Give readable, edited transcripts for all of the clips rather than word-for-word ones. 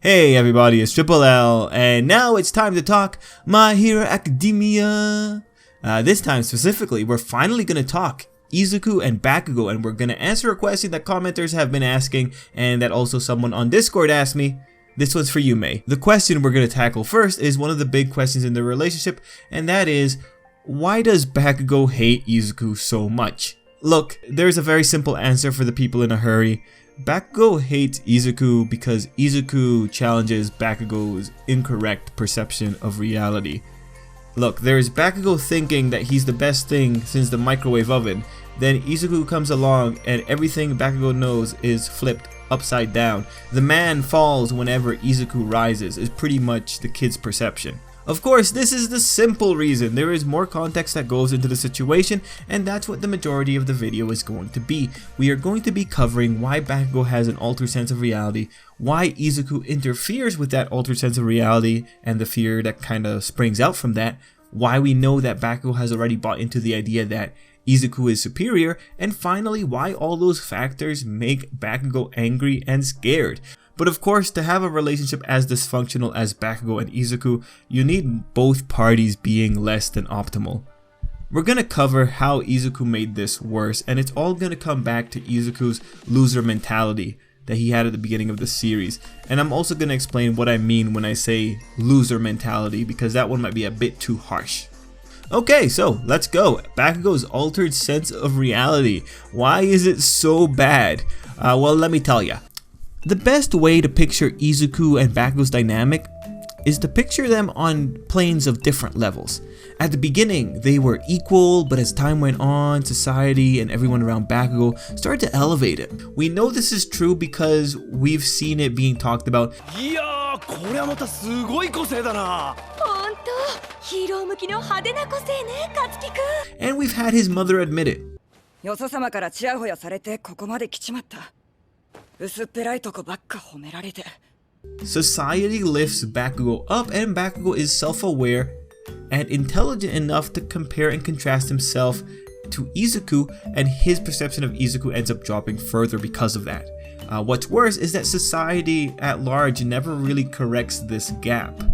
Hey everybody, it's Tripl-L, and now it's time to talk My Hero Academia. This time specifically, we're finally going to talk Izuku and Bakugo, and we're going to answer a question that commenters have been asking, and that also someone on Discord asked me. This one's for you, May. The question we're going to tackle first is one of the big questions in the relationship, and that is, why does Bakugo hate Izuku so much? Look, there's a very simple answer for the people in a hurry. Bakugo hates Izuku because Izuku challenges Bakugo's incorrect perception of reality. Look, there's Bakugo thinking that he's the best thing since the microwave oven, then Izuku comes along and everything Bakugo knows is flipped upside down. The man falls whenever Izuku rises is pretty much the kid's perception. Of course, this is the simple reason. There is more context that goes into the situation, and that's what the majority of the video is going to be. We are going to be covering why Bakugo has an altered sense of reality, why Izuku interferes with that altered sense of reality and the fear that kind of springs out from that, why we know that Bakugo has already bought into the idea that Izuku is superior, and finally why all those factors make Bakugo angry and scared. But of course, to have a relationship as dysfunctional as Bakugo and Izuku, you need both parties being less than optimal. We're gonna cover how Izuku made this worse, and it's all gonna come back to Izuku's loser mentality that he had at the beginning of the series. And I'm also gonna explain what I mean when I say loser mentality, because that one might be a bit too harsh. Okay, so let's go. Bakugo's altered sense of reality. Why is it so bad? Well, let me tell ya. The best way to picture Izuku and Bakugo's dynamic is to picture them on planes of different levels. At the beginning, they were equal, but as time went on, society and everyone around Bakugo started to elevate it. We know this is true because we've seen it being talked about. And we've had his mother admit it. Society lifts Bakugo up, and Bakugo is self-aware and intelligent enough to compare and contrast himself to Izuku, and his perception of Izuku ends up dropping further because of that. What's worse is that society at large never really corrects this gap.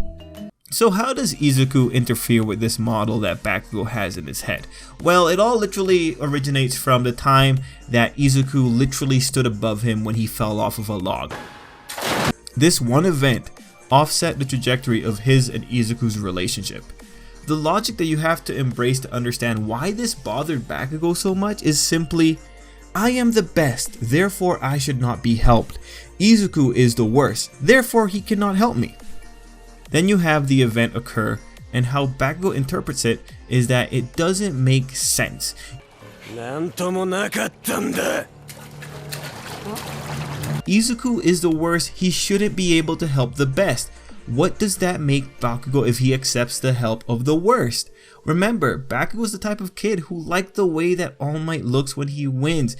So how does Izuku interfere with this model that Bakugo has in his head? Well, it all literally originates from the time that Izuku literally stood above him when he fell off of a log. This one event offset the trajectory of his and Izuku's relationship. The logic that you have to embrace to understand why this bothered Bakugo so much is simply, I am the best, therefore I should not be helped. Izuku is the worst, therefore he cannot help me. Then you have the event occur, and how Bakugo interprets it is that it doesn't make sense. Izuku is the worst, he shouldn't be able to help the best. What does that make Bakugo if he accepts the help of the worst? Remember, Bakugo is the type of kid who liked the way that All Might looks when he wins.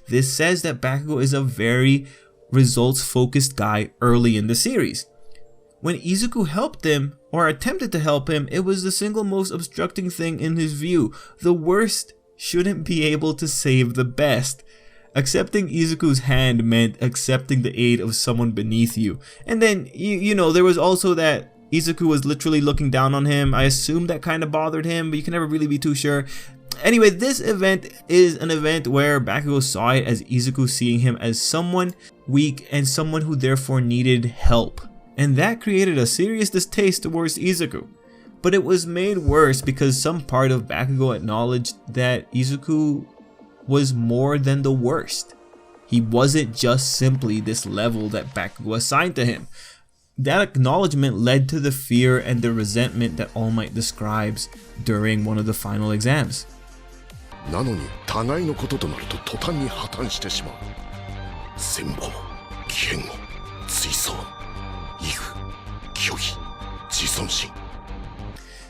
This says that Bakugo is a very results-focused guy early in the series. When Izuku helped him, or attempted to help him, it was the single most obstructing thing in his view. The worst shouldn't be able to save the best. Accepting Izuku's hand meant accepting the aid of someone beneath you. And then, you know, there was also that Izuku was literally looking down on him. I assume that kind of bothered him, but you can never really be too sure. Anyway, this event is an event where Bakugo saw it as Izuku seeing him as someone weak and someone who therefore needed help. And that created a serious distaste towards Izuku. But it was made worse because some part of Bakugo acknowledged that Izuku was more than the worst. He wasn't just simply this level that Bakugo assigned to him. That acknowledgement led to the fear and the resentment that All Might describes during one of the final exams.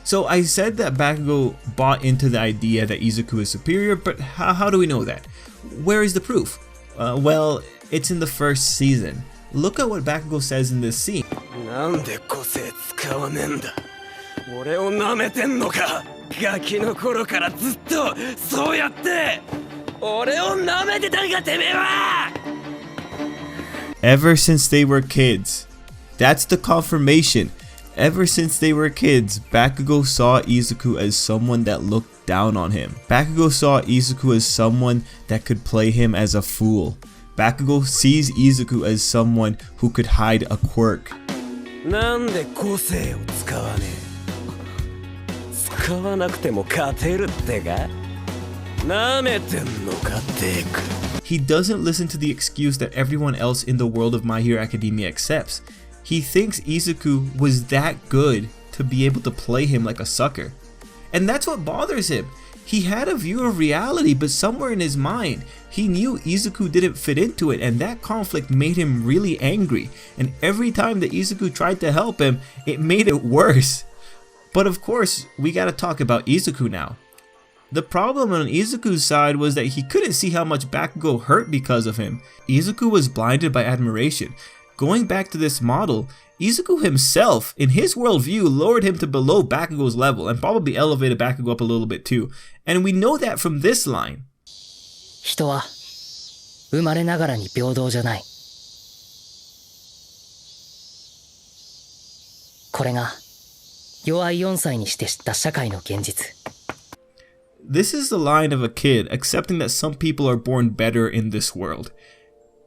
So I said that Bakugo bought into the idea that Izuku is superior, but how do we know that? Where is the proof? Well, it's in the first season. Look at what Bakugo says in this scene. Ever since they were kids. That's the confirmation. Ever since they were kids, Bakugo saw Izuku as someone that looked down on him. Bakugo saw Izuku as someone that could play him as a fool. Bakugo sees Izuku as someone who could hide a quirk. He doesn't listen to the excuse that everyone else in the world of My Hero Academia accepts. He thinks Izuku was that good to be able to play him like a sucker. And that's what bothers him. He had a view of reality, but somewhere in his mind, he knew Izuku didn't fit into it, and that conflict made him really angry. And every time that Izuku tried to help him, it made it worse. But of course, we gotta talk about Izuku now. The problem on Izuku's side was that he couldn't see how much Bakugo hurt because of him. Izuku was blinded by admiration. Going back to this model, Izuku himself, in his worldview, lowered him to below Bakugo's level and probably elevated Bakugo up a little bit too. And we know that from this line. 人は生まれながらに平等じゃない。これが弱い4歳にして知った社会の現実。This is the line of a kid accepting that some people are born better in this world.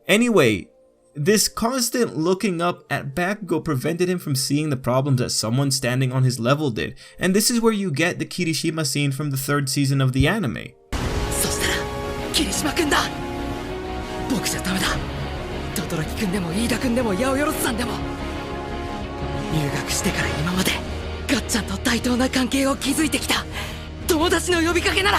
Anyway, this constant looking up at Bakugo prevented him from seeing the problems that someone standing on his level did, and this is where you get the Kirishima scene from the 3rd season of the anime. そしたらKirishima君だ。僕じゃダメだ。轟君でも飯田君でも八百万さんでも。入学してから今までガッちゃんと対等な関係を築いてきた友達の呼びかけなら。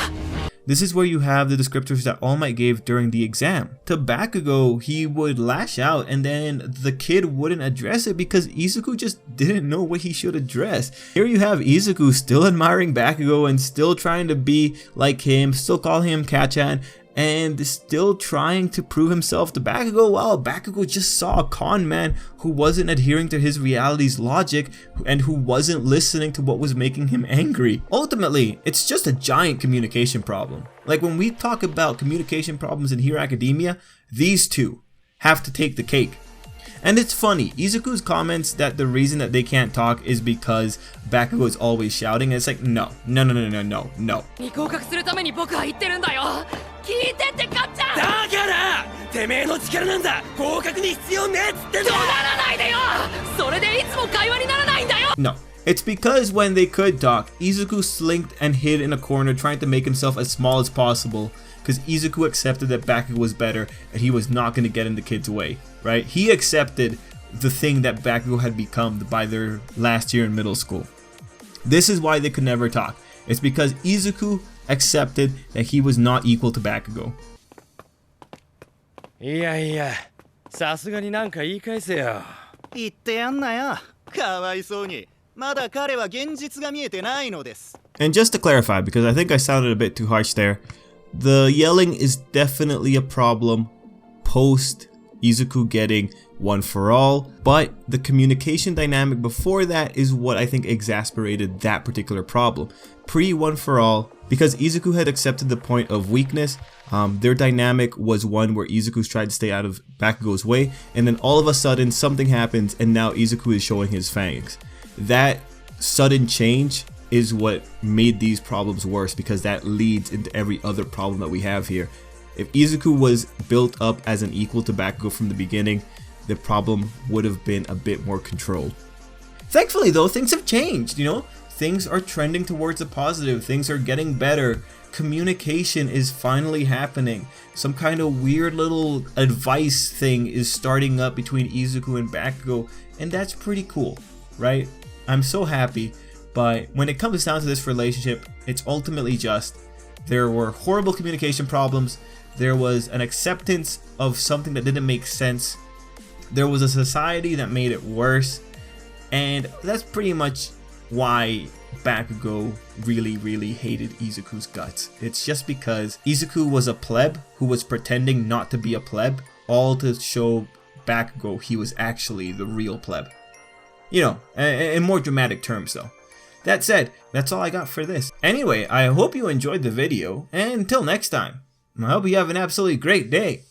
This is where you have the descriptors that All Might gave during the exam. To Bakugo, he would lash out and then the kid wouldn't address it because Izuku just didn't know what he should address. Here you have Izuku still admiring Bakugo and still trying to be like him, still calling him Kachan, and still trying to prove himself to Bakugo while Bakugo just saw a con man who wasn't adhering to his reality's logic and who wasn't listening to what was making him angry. Ultimately, it's just a giant communication problem. Like when we talk about communication problems in Hero Academia, these two have to take the cake. And it's funny, Izuku's comments that the reason that they can't talk is because Bakugo is always shouting, and it's like, no. に合格するために僕は言ってるんだよ。聞いてってかっちゃん。だからてめえの力なんだ。合格に必要ねえっつってんだ。怒鳴らないでよ。それでいつも会話にならないんだよ。No. It's because when they could talk, Izuku slinked and hid in a corner trying to make himself as small as possible because Izuku accepted that Bakugo was better and he was not going to get in the kid's way, right? He accepted the thing that Bakugo had become by their last year in middle school. This is why they could never talk. It's because Izuku accepted that he was not equal to Bakugo. いやいや、さすがになんか言い返せよ。言ってやんなよ。かわいそうに。まだ彼は現実が見えてないのです。 And just to clarify, because I think I sounded a bit too harsh there, the yelling is definitely a problem post Izuku getting One for All, but the communication dynamic before that is what I think exasperated that particular problem. Pre One for All, because Izuku had accepted the point of weakness, their dynamic was one where Izuku's tried to stay out of Bakugo's way, and then all of a sudden something happens and now Izuku is showing his fangs. That sudden change is what made these problems worse because that leads into every other problem that we have here. If Izuku was built up as an equal to Bakugo from the beginning, the problem would have been a bit more controlled. Thankfully though, things have changed, you know? Things are trending towards the positive, things are getting better, communication is finally happening. Some kind of weird little advice thing is starting up between Izuku and Bakugo, and that's pretty cool, right? I'm so happy, but when it comes down to this relationship, it's ultimately just there were horrible communication problems, there was an acceptance of something that didn't make sense, there was a society that made it worse, and that's pretty much why Bakugo really hated Izuku's guts. It's just because Izuku was a pleb who was pretending not to be a pleb, all to show Bakugo, he was actually the real pleb. You know, in more dramatic terms though. That said, that's all I got for this. Anyway, I hope you enjoyed the video, and until next time, I hope you have an absolutely great day.